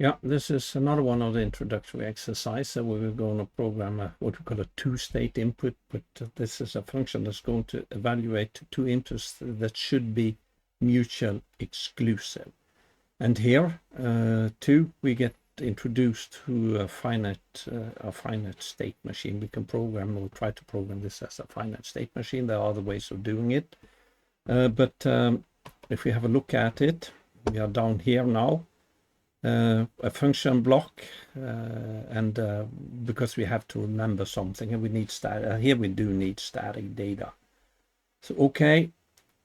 Yeah, this is another one of the introductory exercises. So we will go on a program, what we call a two-state input, but this is a function that's going to evaluate two inputs that should be mutual exclusive. And here, too, we get introduced to a finite state machine. We can program or try to program this as a finite state machine. There are other ways of doing it. But if we have a look at it, we are down here now. A function block, and because we have to remember something, and we need here we do need static data. So okay,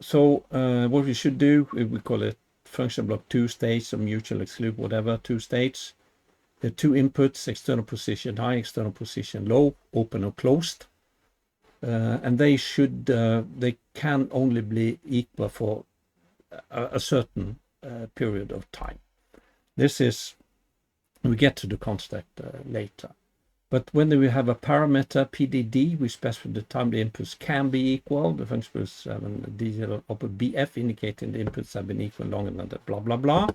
so what we should do, we call it function block two states or mutual exclusive, whatever, two states. The two inputs, external position high, external position low, open or closed, and they should they can only be equal for a certain period of time. This is, we get to the concept later. But when we have a parameter PDD, we specify the time the inputs can be equal. The function was digital output BF indicating the inputs have been equal longer than the blah, blah, blah.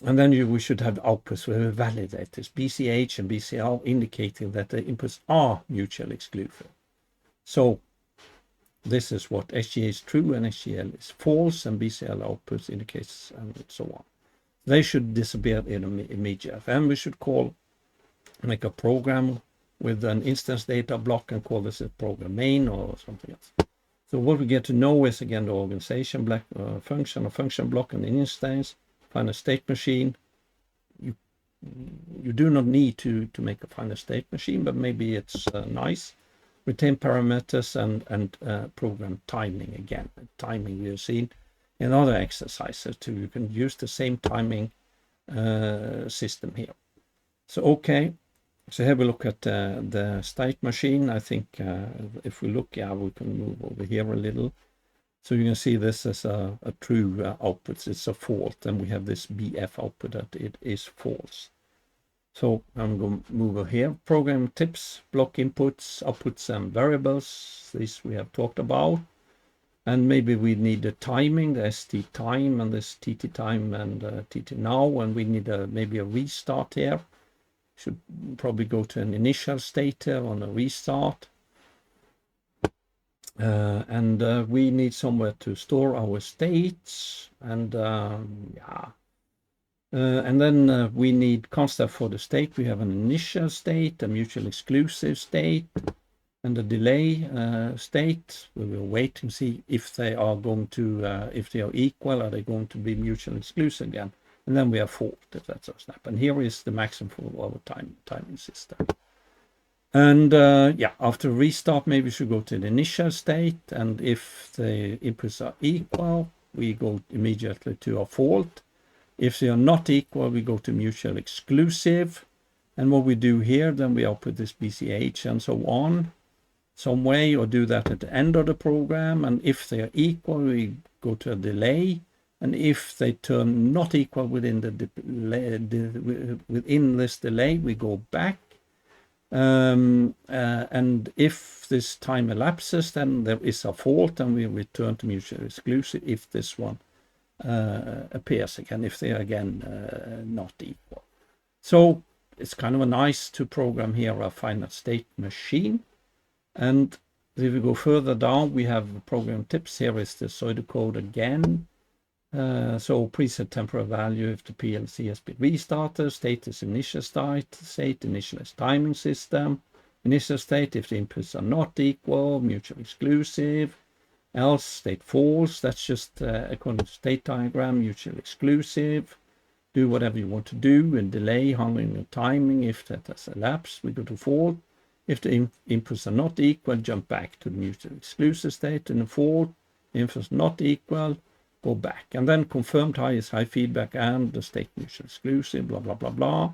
And then we should have outputs where we validate this BCH and BCL indicating that the inputs are mutually exclusive. So this is what SGA is true and SGL is false, and BCL outputs indicates and so on. They should disappear immediately. And we should make a program with an instance data block and call this a program main or something else. So what we get to know is again the organization block, function or function block and an instance, finite state machine. You do not need to make a finite state machine, but maybe it's nice. Retain parameters and program timing again. Timing we have seen in other exercises too. You can use the same timing system here. So okay, so here we look at the state machine. I think if we look, we can move over here a little. So you can see this is a true output. It's a fault, and we have this BF output that it is false. So I'm going to move over here. Program tips, block inputs, outputs, and variables. This we have talked about. And maybe we need the timing, the ST time and this TT time and TT now, and we need maybe a restart here. Should probably go to an initial state here on a restart. And we need somewhere to store our states, and and then we need constant for the state. We have an initial state, a mutually exclusive state, and the delay state. We will wait and see if they are going to, if they are equal, are they going to be mutually exclusive again? And then we have fault if that's a snap. And here is the maximum for our timing system. And after restart, maybe we should go to the initial state. And if the inputs are equal, we go immediately to a fault. If they are not equal, we go to mutual exclusive. And what we do here, then we output this BCH and so on, some way, or do that at the end of the program. And if they are equal, we go to a delay. And if they turn not equal within within this delay, we go back. And if this time elapses, then there is a fault, and we return to mutually exclusive if this one appears again, if they are again not equal. So it's kind of nice to program here a finite state machine. And if we go further down, we have program tips. Here is the pseudocode again. So preset temporal value if the PLC has been restarted, state is initial state, initialized timing system, initial state if the inputs are not equal, mutually exclusive, else state false, that's just according to state diagram, mutually exclusive, do whatever you want to do, and delay, handling the timing, if that has elapsed, we go to fault. If the inputs are not equal, jump back to the mutually exclusive state, and the fault, inputs not equal, go back. And then confirmed high is high feedback and the state mutually exclusive, blah, blah, blah, blah.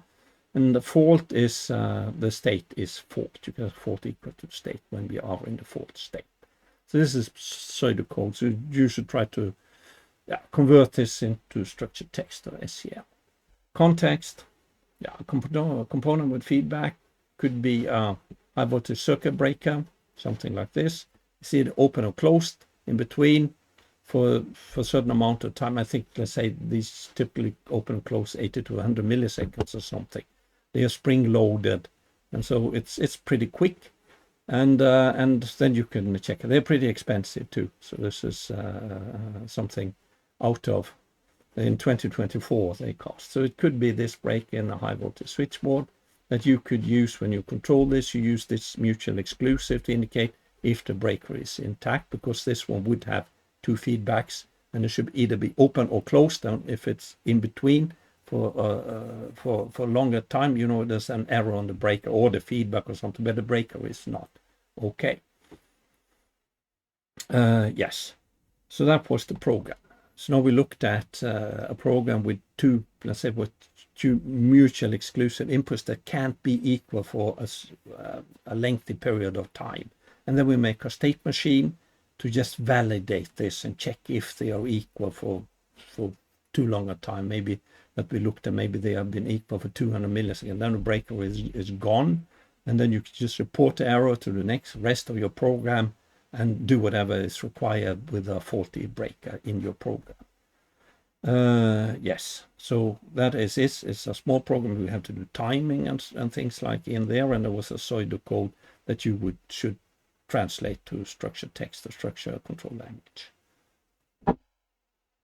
And the fault is, the state is fault. You can have fault equal to state when we are in the fault state. So this is pseudocode. So you should try to convert this into structured text or SCL. Context, component with feedback could be a high voltage circuit breaker, something like this. You see it open or closed in between. for a certain amount of time. I think, let's say, these typically open and close 80 to 100 milliseconds or something. They are spring loaded, and so it's pretty quick. And then you can check it. They're pretty expensive too. So this is something out of, in 2024 they cost. So it could be this break in a high voltage switchboard that you could use when you control this. You use this mutual exclusive to indicate if the breaker is intact, because this one would have two feedbacks, and it should either be open or closed down. If it's in between for longer time, you know, there's an error on the breaker or the feedback or something, but the breaker is not okay. Yes, so that was the program. So now we looked at a program with two, let's say, with two mutual exclusive inputs that can't be equal for a lengthy period of time. And then we make a state machine to just validate this and check if they are equal for too long a time. Maybe that we looked at, maybe they have been equal for 200 milliseconds. Then the breaker is gone. And then you just report the error to the next rest of your program and do whatever is required with a faulty breaker in your program. Yes, so that is it. It's a small program. We have to do timing and things like in there, and there was a pseudocode that you should translate to structured text or structured control language.